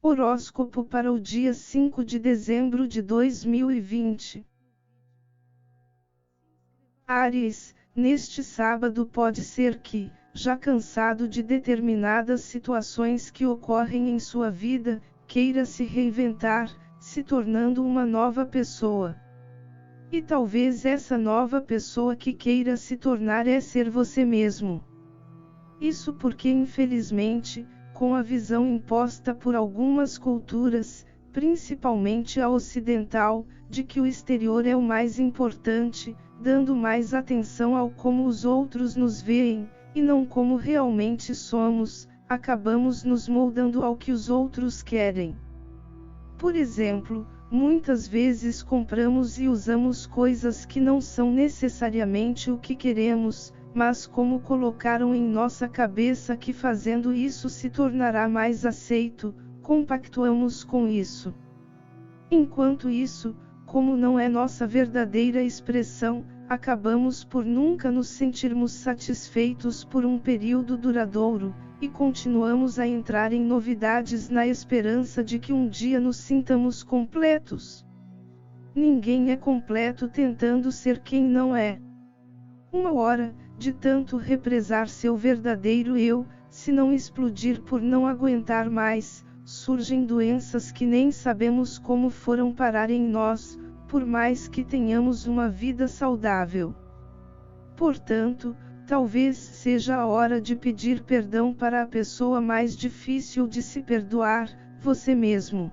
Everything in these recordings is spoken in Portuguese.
Horóscopo para o dia 5 de dezembro de 2020. Áries, neste sábado pode ser que, já cansado de determinadas situações que ocorrem em sua vida, queira se reinventar, se tornando uma nova pessoa. E talvez essa nova pessoa que queira se tornar é ser você mesmo. Isso porque infelizmente, com a visão imposta por algumas culturas, principalmente a ocidental, de que o exterior é o mais importante, dando mais atenção ao como os outros nos veem, e não como realmente somos, acabamos nos moldando ao que os outros querem. Por exemplo, muitas vezes compramos e usamos coisas que não são necessariamente o que queremos, mas como colocaram em nossa cabeça que fazendo isso se tornará mais aceito, compactuamos com isso. Enquanto isso, como não é nossa verdadeira expressão, acabamos por nunca nos sentirmos satisfeitos por um período duradouro, e continuamos a entrar em novidades na esperança de que um dia nos sintamos completos. Ninguém é completo tentando ser quem não é. Uma hora, de tanto represar seu verdadeiro eu, se não explodir por não aguentar mais, surgem doenças que nem sabemos como foram parar em nós, por mais que tenhamos uma vida saudável. Portanto, talvez seja a hora de pedir perdão para a pessoa mais difícil de se perdoar, você mesmo.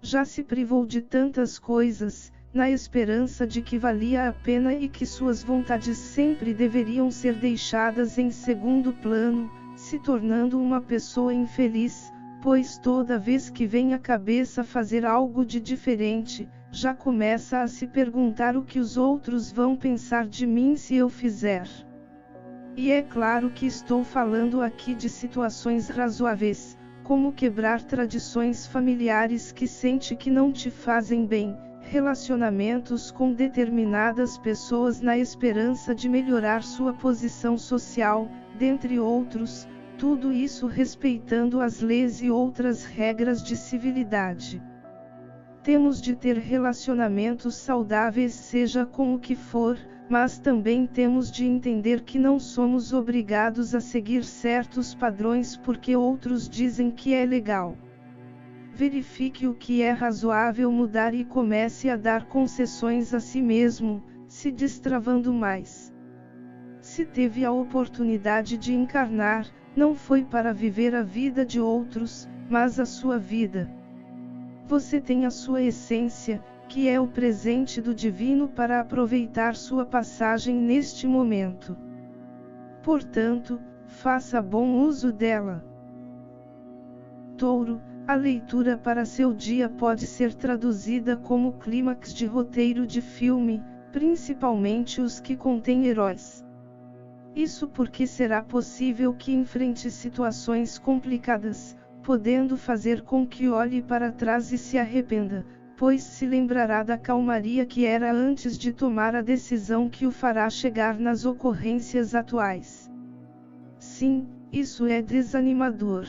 Já se privou de tantas coisas, na esperança de que valia a pena e que suas vontades sempre deveriam ser deixadas em segundo plano, se tornando uma pessoa infeliz, pois toda vez que vem à cabeça fazer algo de diferente, já começa a se perguntar o que os outros vão pensar de mim se eu fizer. E é claro que estou falando aqui de situações razoáveis, como quebrar tradições familiares que sente que não te fazem bem, relacionamentos com determinadas pessoas na esperança de melhorar sua posição social, dentre outros, tudo isso respeitando as leis e outras regras de civilidade. Temos de ter relacionamentos saudáveis seja com o que for, mas também temos de entender que não somos obrigados a seguir certos padrões porque outros dizem que é legal. Verifique o que é razoável mudar e comece a dar concessões a si mesmo, se destravando mais. Se teve a oportunidade de encarnar, não foi para viver a vida de outros, mas a sua vida. Você tem a sua essência, que é o presente do divino para aproveitar sua passagem neste momento. Portanto, faça bom uso dela. Touro, a leitura para seu dia pode ser traduzida como clímax de roteiro de filme, principalmente os que contêm heróis. Isso porque será possível que enfrente situações complicadas, podendo fazer com que olhe para trás e se arrependa, pois se lembrará da calmaria que era antes de tomar a decisão que o fará chegar nas ocorrências atuais. Sim, isso é desanimador.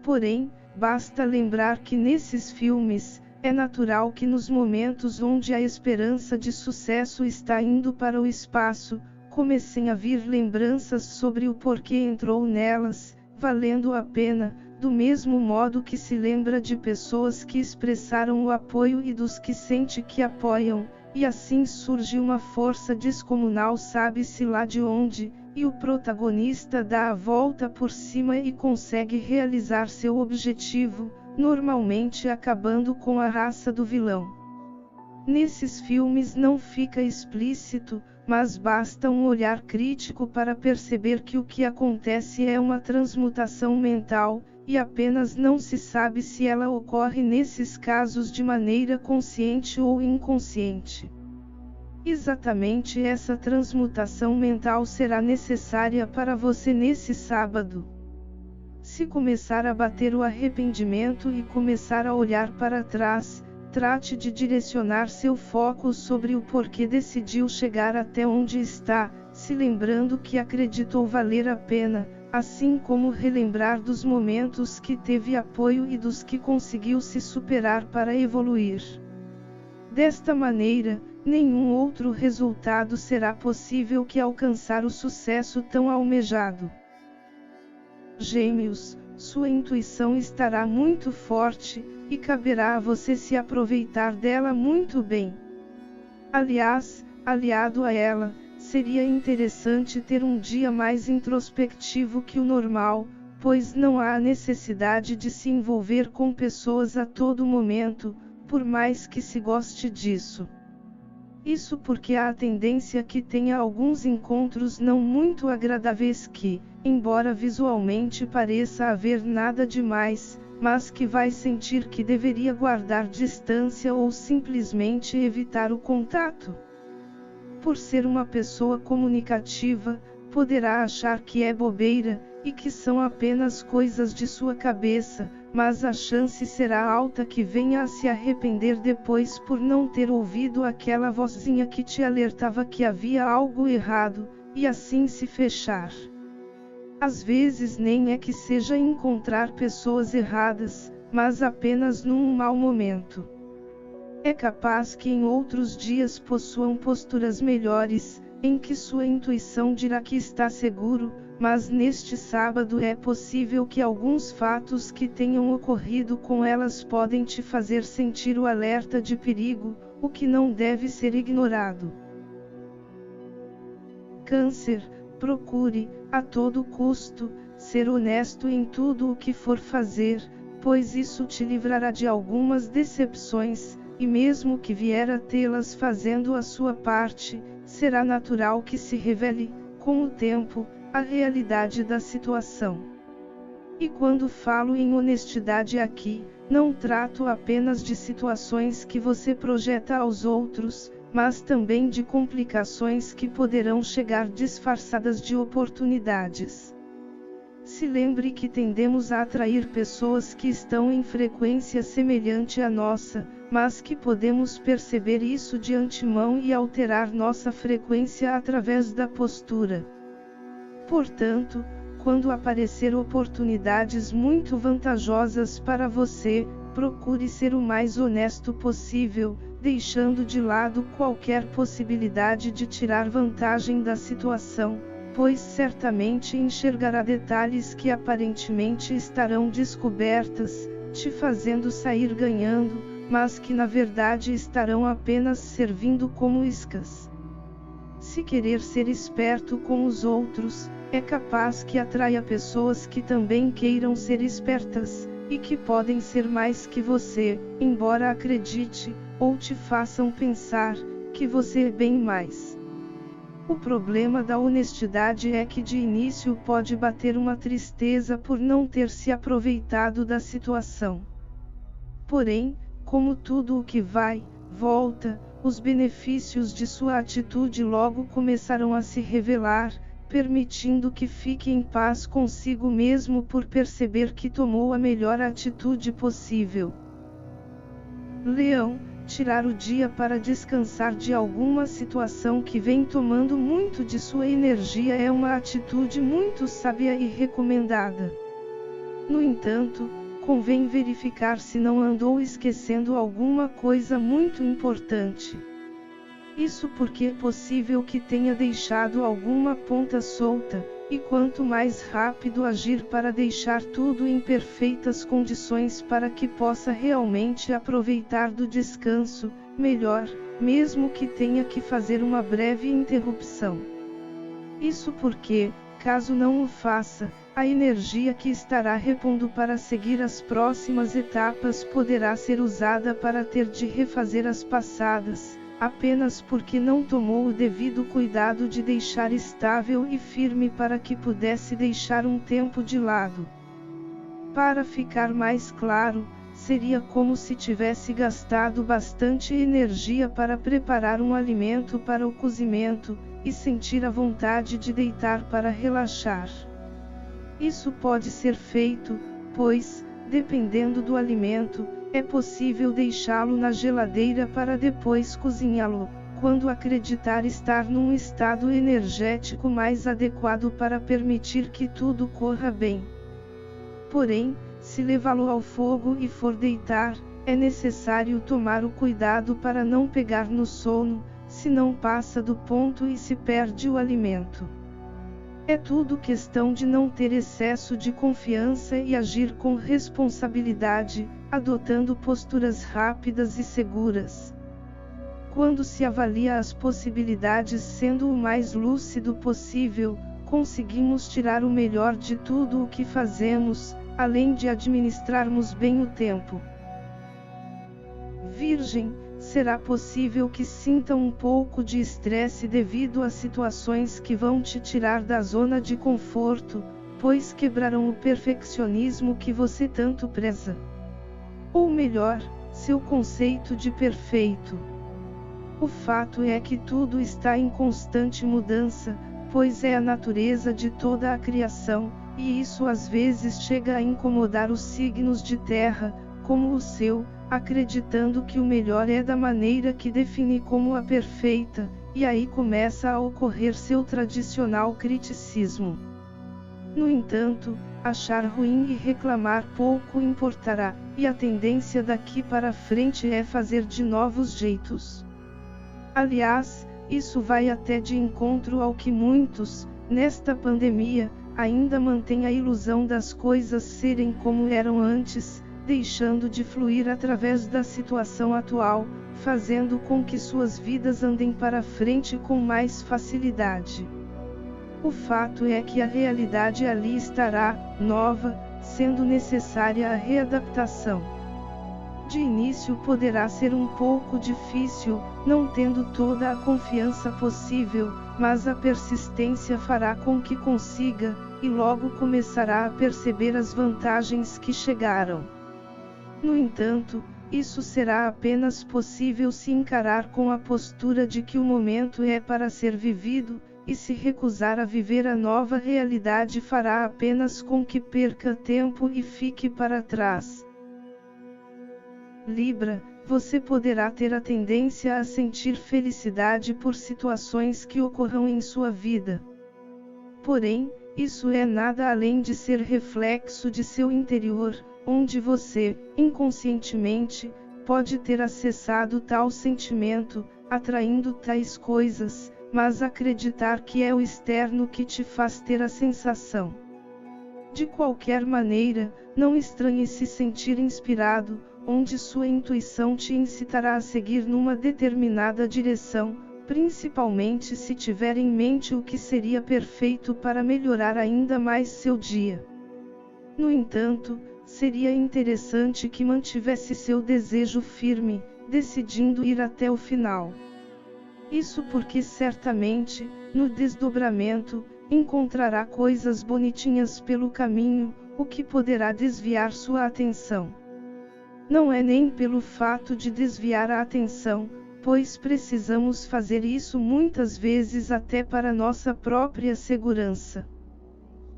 Porém, basta lembrar que nesses filmes, é natural que nos momentos onde a esperança de sucesso está indo para o espaço, comecem a vir lembranças sobre o porquê entrou nelas, valendo a pena, do mesmo modo que se lembra de pessoas que expressaram o apoio e dos que sente que apoiam, e assim surge uma força descomunal sabe-se lá de onde, e o protagonista dá a volta por cima e consegue realizar seu objetivo, normalmente acabando com a raça do vilão. Nesses filmes não fica explícito, mas basta um olhar crítico para perceber que o que acontece é uma transmutação mental, e apenas não se sabe se ela ocorre nesses casos de maneira consciente ou inconsciente. Exatamente essa transmutação mental será necessária para você nesse sábado. Se começar a bater o arrependimento e começar a olhar para trás, trate de direcionar seu foco sobre o porquê decidiu chegar até onde está, se lembrando que acreditou valer a pena, assim como relembrar dos momentos que teve apoio e dos que conseguiu se superar para evoluir. Desta maneira, nenhum outro resultado será possível que alcançar o sucesso tão almejado. Gêmeos, sua intuição estará muito forte, e caberá a você se aproveitar dela muito bem. Aliás, aliado a ela, seria interessante ter um dia mais introspectivo que o normal, pois não há necessidade de se envolver com pessoas a todo momento, por mais que se goste disso. Isso porque há a tendência que tenha alguns encontros não muito agradáveis que, embora visualmente pareça haver nada demais, mas que vai sentir que deveria guardar distância ou simplesmente evitar o contato. Por ser uma pessoa comunicativa, poderá achar que é bobeira, e que são apenas coisas de sua cabeça, mas a chance será alta que venha a se arrepender depois por não ter ouvido aquela vozinha que te alertava que havia algo errado, e assim se fechar. Às vezes nem é que seja encontrar pessoas erradas, mas apenas num mau momento. É capaz que em outros dias possuam posturas melhores, em que sua intuição dirá que está seguro, mas neste sábado é possível que alguns fatos que tenham ocorrido com elas podem te fazer sentir o alerta de perigo, o que não deve ser ignorado. Câncer, procure, a todo custo, ser honesto em tudo o que for fazer, pois isso te livrará de algumas decepções, e mesmo que vier a tê-las fazendo a sua parte, será natural que se revele, com o tempo, a realidade da situação. E quando falo em honestidade aqui, não trato apenas de situações que você projeta aos outros, mas também de complicações que poderão chegar disfarçadas de oportunidades. Se lembre que tendemos a atrair pessoas que estão em frequência semelhante à nossa, mas que podemos perceber isso de antemão e alterar nossa frequência através da postura. Portanto, quando aparecer oportunidades muito vantajosas para você, procure ser o mais honesto possível, deixando de lado qualquer possibilidade de tirar vantagem da situação, pois certamente enxergará detalhes que aparentemente estarão descobertas, te fazendo sair ganhando, mas que na verdade estarão apenas servindo como iscas. Se querer ser esperto com os outros, é capaz que atraia pessoas que também queiram ser espertas, e que podem ser mais que você, embora acredite, ou te façam pensar, que você é bem mais. O problema da honestidade é que de início pode bater uma tristeza por não ter se aproveitado da situação. Porém, como tudo o que vai, volta, os benefícios de sua atitude logo começarão a se revelar, permitindo que fique em paz consigo mesmo por perceber que tomou a melhor atitude possível. Leão, tirar o dia para descansar de alguma situação que vem tomando muito de sua energia é uma atitude muito sábia e recomendada. No entanto, convém verificar se não andou esquecendo alguma coisa muito importante. Isso porque é possível que tenha deixado alguma ponta solta, e quanto mais rápido agir para deixar tudo em perfeitas condições para que possa realmente aproveitar do descanso, melhor, mesmo que tenha que fazer uma breve interrupção. Isso porque, caso não o faça, a energia que estará repondo para seguir as próximas etapas poderá ser usada para ter de refazer as passadas, apenas porque não tomou o devido cuidado de deixar estável e firme para que pudesse deixar um tempo de lado. Para ficar mais claro, seria como se tivesse gastado bastante energia para preparar um alimento para o cozimento, e sentir a vontade de deitar para relaxar. Isso pode ser feito, pois, dependendo do alimento, é possível deixá-lo na geladeira para depois cozinhá-lo, quando acreditar estar num estado energético mais adequado para permitir que tudo corra bem. Porém, se levá-lo ao fogo e for deitar, é necessário tomar o cuidado para não pegar no sono, senão passa do ponto e se perde o alimento. É tudo questão de não ter excesso de confiança e agir com responsabilidade, adotando posturas rápidas e seguras. Quando se avalia as possibilidades sendo o mais lúcido possível, conseguimos tirar o melhor de tudo o que fazemos, além de administrarmos bem o tempo. Virgem, será possível que sinta um pouco de estresse devido a situações que vão te tirar da zona de conforto, pois quebrarão o perfeccionismo que você tanto preza. Ou melhor, seu conceito de perfeito. O fato é que tudo está em constante mudança, pois é a natureza de toda a criação, e isso às vezes chega a incomodar os signos de terra, como o seu, acreditando que o melhor é da maneira que define como a perfeita, e aí começa a ocorrer seu tradicional criticismo. No entanto, achar ruim e reclamar pouco importará, e a tendência daqui para frente é fazer de novos jeitos. Aliás, isso vai até de encontro ao que muitos, nesta pandemia, ainda mantêm a ilusão das coisas serem como eram antes, deixando de fluir através da situação atual, fazendo com que suas vidas andem para frente com mais facilidade. O fato é que a realidade ali estará, nova, sendo necessária a readaptação. De início poderá ser um pouco difícil, não tendo toda a confiança possível, mas a persistência fará com que consiga, e logo começará a perceber as vantagens que chegaram. No entanto, isso será apenas possível se encarar com a postura de que o momento é para ser vivido, e se recusar a viver a nova realidade fará apenas com que perca tempo e fique para trás. Libra, você poderá ter a tendência a sentir felicidade por situações que ocorram em sua vida. Porém, isso é nada além de ser reflexo de seu interior, onde você, inconscientemente, pode ter acessado tal sentimento, atraindo tais coisas, mas acreditar que é o externo que te faz ter a sensação. De qualquer maneira, não estranhe se sentir inspirado, onde sua intuição te incitará a seguir numa determinada direção, principalmente se tiver em mente o que seria perfeito para melhorar ainda mais seu dia. No entanto, seria interessante que mantivesse seu desejo firme, decidindo ir até o final. Isso porque certamente, no desdobramento, encontrará coisas bonitinhas pelo caminho, o que poderá desviar sua atenção. Não é nem pelo fato de desviar a atenção, pois precisamos fazer isso muitas vezes até para nossa própria segurança.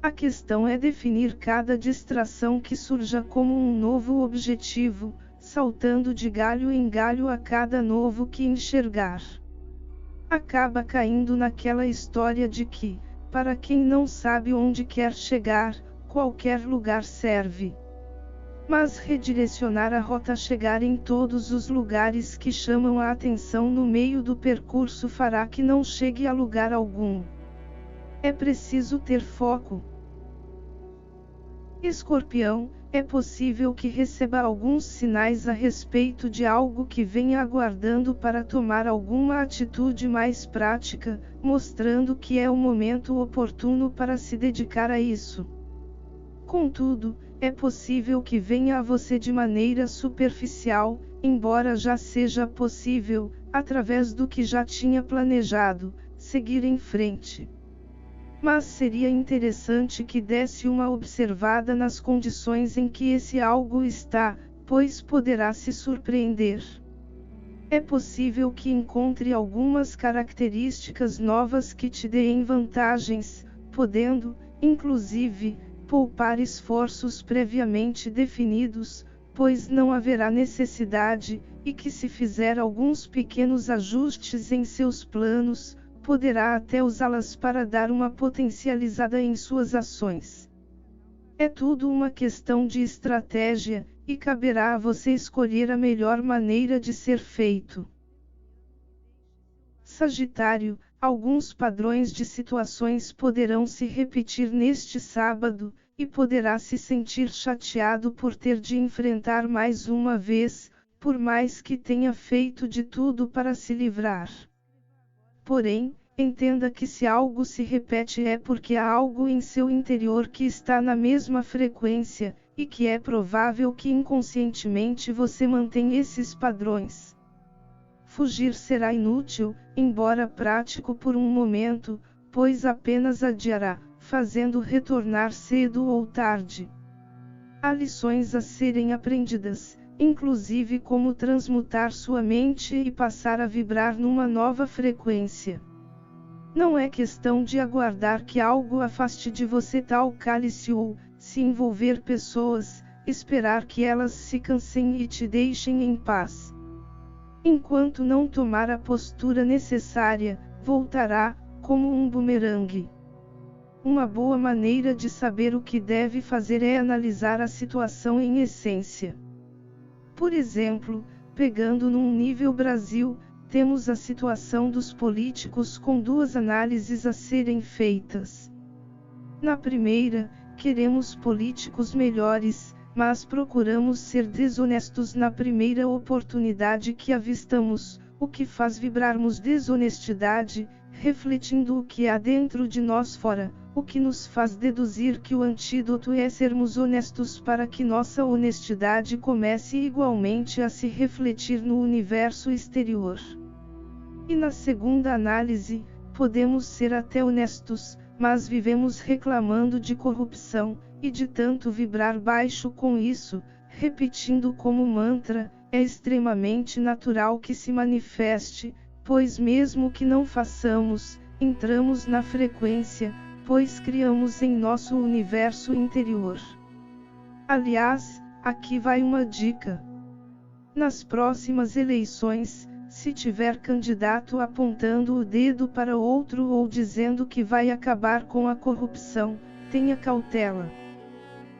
A questão é definir cada distração que surja como um novo objetivo, saltando de galho em galho a cada novo que enxergar. Acaba caindo naquela história de que, para quem não sabe onde quer chegar, qualquer lugar serve. Mas redirecionar a rota, chegar em todos os lugares que chamam a atenção no meio do percurso fará que não chegue a lugar algum. É preciso ter foco. Escorpião, é possível que receba alguns sinais a respeito de algo que venha aguardando para tomar alguma atitude mais prática, mostrando que é o momento oportuno para se dedicar a isso. Contudo, é possível que venha a você de maneira superficial, embora já seja possível, através do que já tinha planejado, seguir em frente. Mas seria interessante que desse uma observada nas condições em que esse algo está, pois poderá se surpreender. É possível que encontre algumas características novas que te deem vantagens, podendo, inclusive, poupar esforços previamente definidos, pois não haverá necessidade, e que se fizer alguns pequenos ajustes em seus planos, poderá até usá-las para dar uma potencializada em suas ações. É tudo uma questão de estratégia, e caberá a você escolher a melhor maneira de ser feito. Sagitário, alguns padrões de situações poderão se repetir neste sábado, e poderá se sentir chateado por ter de enfrentar mais uma vez, por mais que tenha feito de tudo para se livrar. Porém, entenda que se algo se repete é porque há algo em seu interior que está na mesma frequência, e que é provável que inconscientemente você mantenha esses padrões. Fugir será inútil, embora prático por um momento, pois apenas adiará, fazendo retornar cedo ou tarde. Há lições a serem aprendidas, inclusive como transmutar sua mente e passar a vibrar numa nova frequência. Não é questão de aguardar que algo afaste de você tal cálice ou, se envolver pessoas, esperar que elas se cansem e te deixem em paz. Enquanto não tomar a postura necessária, voltará, como um bumerangue. Uma boa maneira de saber o que deve fazer é analisar a situação em essência. Por exemplo, pegando num nível Brasil, temos a situação dos políticos com duas análises a serem feitas. Na primeira, queremos políticos melhores, mas procuramos ser desonestos na primeira oportunidade que avistamos, o que faz vibrarmos desonestidade, refletindo o que há dentro de nós fora, o que nos faz deduzir que o antídoto é sermos honestos para que nossa honestidade comece igualmente a se refletir no universo exterior. E na segunda análise, podemos ser até honestos, mas vivemos reclamando de corrupção, e de tanto vibrar baixo com isso, repetindo como mantra, é extremamente natural que se manifeste, pois mesmo que não façamos, entramos na frequência, pois criamos em nosso universo interior. Aliás, aqui vai uma dica. Nas próximas eleições, se tiver candidato apontando o dedo para outro ou dizendo que vai acabar com a corrupção, tenha cautela.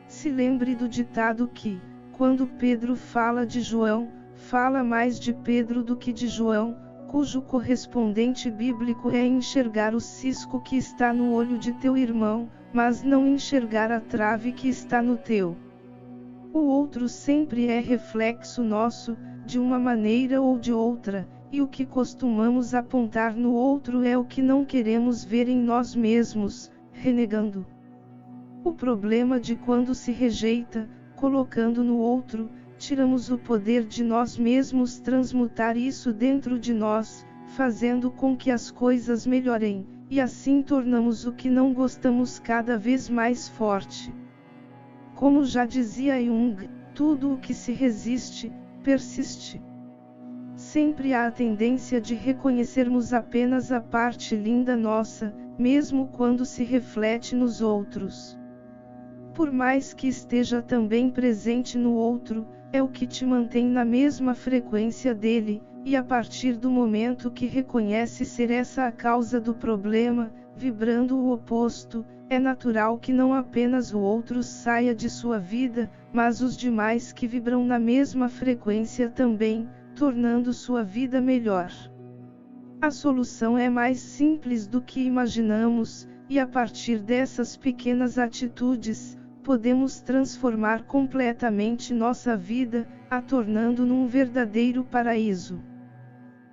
Se lembre do ditado que, quando Pedro fala de João, fala mais de Pedro do que de João, cujo correspondente bíblico é enxergar o cisco que está no olho de teu irmão, mas não enxergar a trave que está no teu. O outro sempre é reflexo nosso, de uma maneira ou de outra, e o que costumamos apontar no outro é o que não queremos ver em nós mesmos, renegando. O problema de quando se rejeita, colocando no outro, tiramos o poder de nós mesmos transmutar isso dentro de nós, fazendo com que as coisas melhorem, e assim tornamos o que não gostamos cada vez mais forte. Como já dizia Jung, tudo o que se resiste, persiste. Sempre há a tendência de reconhecermos apenas a parte linda nossa, mesmo quando se reflete nos outros. Por mais que esteja também presente no outro, é o que te mantém na mesma frequência dele, e a partir do momento que reconhece ser essa a causa do problema, vibrando o oposto, é natural que não apenas o outro saia de sua vida, mas os demais que vibram na mesma frequência também, tornando sua vida melhor. A solução é mais simples do que imaginamos, e a partir dessas pequenas atitudes, podemos transformar completamente nossa vida, a tornando num verdadeiro paraíso.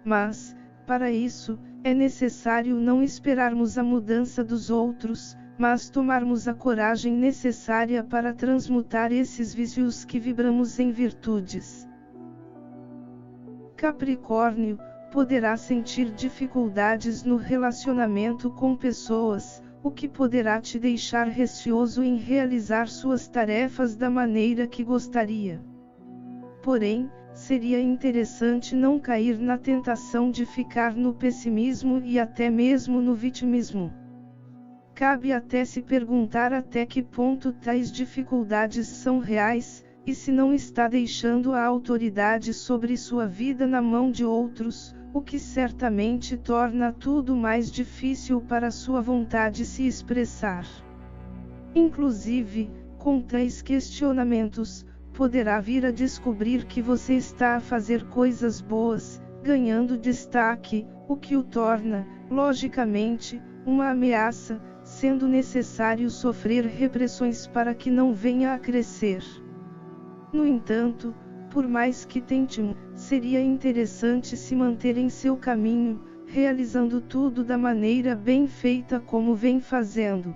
Mas, para isso, é necessário não esperarmos a mudança dos outros, mas tomarmos a coragem necessária para transmutar esses vícios que vibramos em virtudes. Capricórnio, poderá sentir dificuldades no relacionamento com pessoas, o que poderá te deixar receoso em realizar suas tarefas da maneira que gostaria. Porém, seria interessante não cair na tentação de ficar no pessimismo e até mesmo no vitimismo. Cabe até se perguntar até que ponto tais dificuldades são reais, e se não está deixando a autoridade sobre sua vida na mão de outros, o que certamente torna tudo mais difícil para sua vontade se expressar. Inclusive, com tais questionamentos, poderá vir a descobrir que você está a fazer coisas boas, ganhando destaque, o que o torna, logicamente, uma ameaça, sendo necessário sofrer repressões para que não venha a crescer. No entanto, por mais que tente, seria interessante se manter em seu caminho, realizando tudo da maneira bem feita como vem fazendo.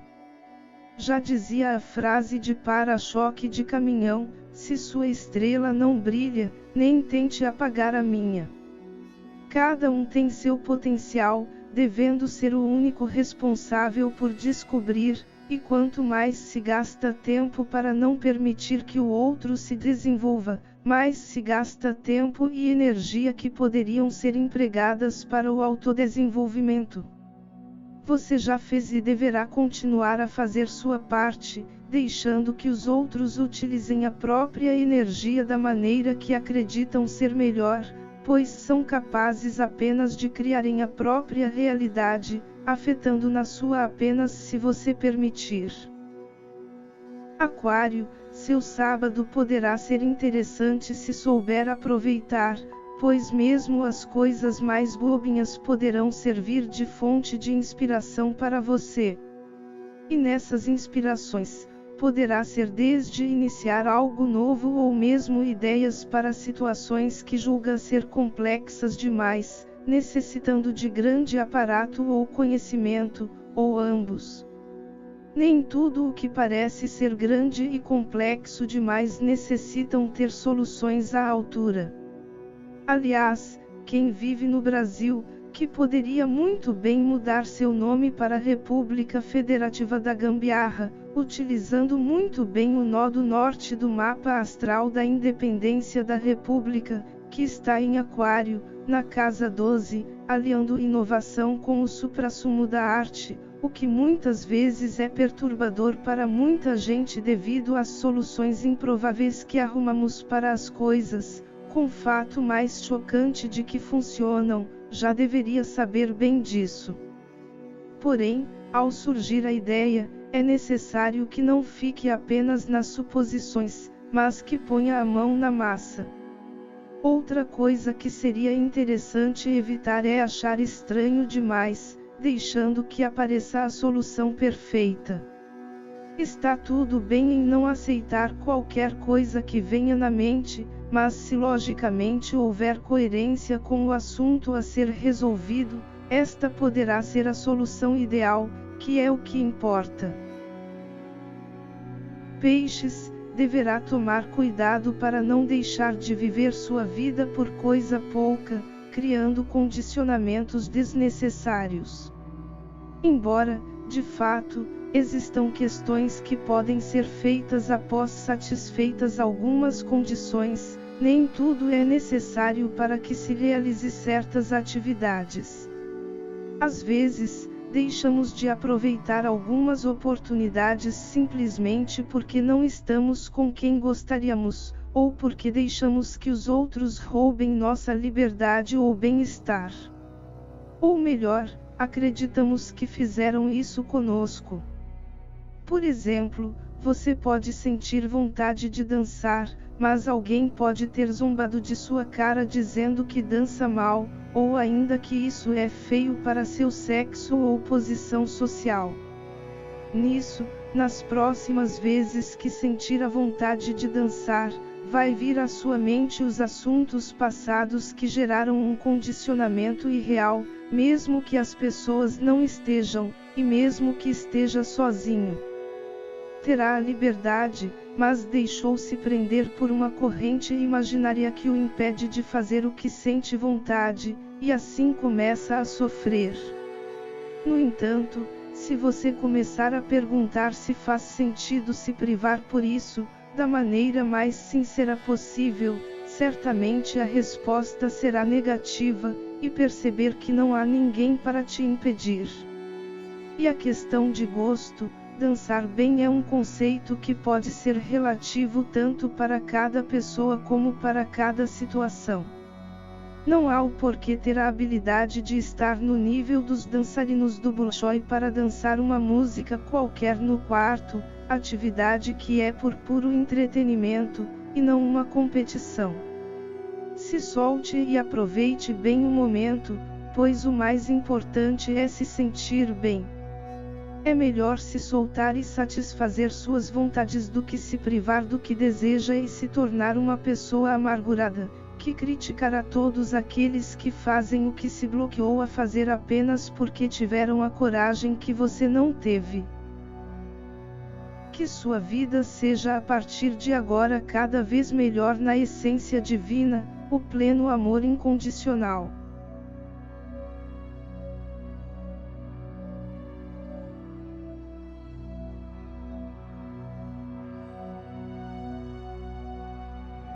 Já dizia a frase de para-choque de caminhão: se sua estrela não brilha, nem tente apagar a minha. Cada um tem seu potencial, devendo ser o único responsável por descobrir, e quanto mais se gasta tempo para não permitir que o outro se desenvolva, mais se gasta tempo e energia que poderiam ser empregadas para o autodesenvolvimento. Você já fez e deverá continuar a fazer sua parte, deixando que os outros utilizem a própria energia da maneira que acreditam ser melhor, pois são capazes apenas de criarem a própria realidade, afetando na sua apenas se você permitir. Aquário, seu sábado poderá ser interessante se souber aproveitar, pois mesmo as coisas mais bobinhas poderão servir de fonte de inspiração para você. E nessas inspirações, poderá ser desde iniciar algo novo ou mesmo ideias para situações que julga ser complexas demais, necessitando de grande aparato ou conhecimento, ou ambos. Nem tudo o que parece ser grande e complexo demais necessitam ter soluções à altura. Aliás, quem vive no Brasil, que poderia muito bem mudar seu nome para República Federativa da Gambiarra, utilizando muito bem o nó do norte do mapa astral da independência da República, que está em Aquário, na casa 12, aliando inovação com o suprassumo da arte, o que muitas vezes é perturbador para muita gente devido às soluções improváveis que arrumamos para as coisas, com o fato mais chocante de que funcionam, já deveria saber bem disso. Porém, ao surgir a ideia, é necessário que não fique apenas nas suposições, mas que ponha a mão na massa. Outra coisa que seria interessante evitar é achar estranho demais, deixando que apareça a solução perfeita. Está tudo bem em não aceitar qualquer coisa que venha na mente, mas se logicamente houver coerência com o assunto a ser resolvido, esta poderá ser a solução ideal, que é o que importa. Peixes, deverá tomar cuidado para não deixar de viver sua vida por coisa pouca, criando condicionamentos desnecessários. Embora, de fato, existam questões que podem ser feitas após satisfeitas algumas condições, nem tudo é necessário para que se realize certas atividades. Às vezes, deixamos de aproveitar algumas oportunidades simplesmente porque não estamos com quem gostaríamos, ou porque deixamos que os outros roubem nossa liberdade ou bem-estar. Ou melhor, acreditamos que fizeram isso conosco. Por exemplo, você pode sentir vontade de dançar, mas alguém pode ter zombado de sua cara dizendo que dança mal, ou ainda que isso é feio para seu sexo ou posição social. Nisso, nas próximas vezes que sentir a vontade de dançar, vai vir à sua mente os assuntos passados que geraram um condicionamento irreal, mesmo que as pessoas não estejam, e mesmo que esteja sozinho. Terá a liberdade, mas deixou-se prender por uma corrente imaginária que o impede de fazer o que sente vontade, e assim começa a sofrer. No entanto, se você começar a perguntar se faz sentido se privar por isso, da maneira mais sincera possível, certamente a resposta será negativa, e perceber que não há ninguém para te impedir. E a questão de gosto, Dançar bem é um conceito que pode ser relativo tanto para cada pessoa como para cada situação. Não há o porquê ter a habilidade de estar no nível dos dançarinos do Bolshoi para dançar uma música qualquer no quarto, atividade que é por puro entretenimento, e não uma competição. Se solte e aproveite bem o momento, pois o mais importante é se sentir bem. É melhor se soltar e satisfazer suas vontades do que se privar do que deseja e se tornar uma pessoa amargurada, que criticará todos aqueles que fazem o que se bloqueou a fazer apenas porque tiveram a coragem que você não teve. Que sua vida seja a partir de agora cada vez melhor na essência divina, o pleno amor incondicional.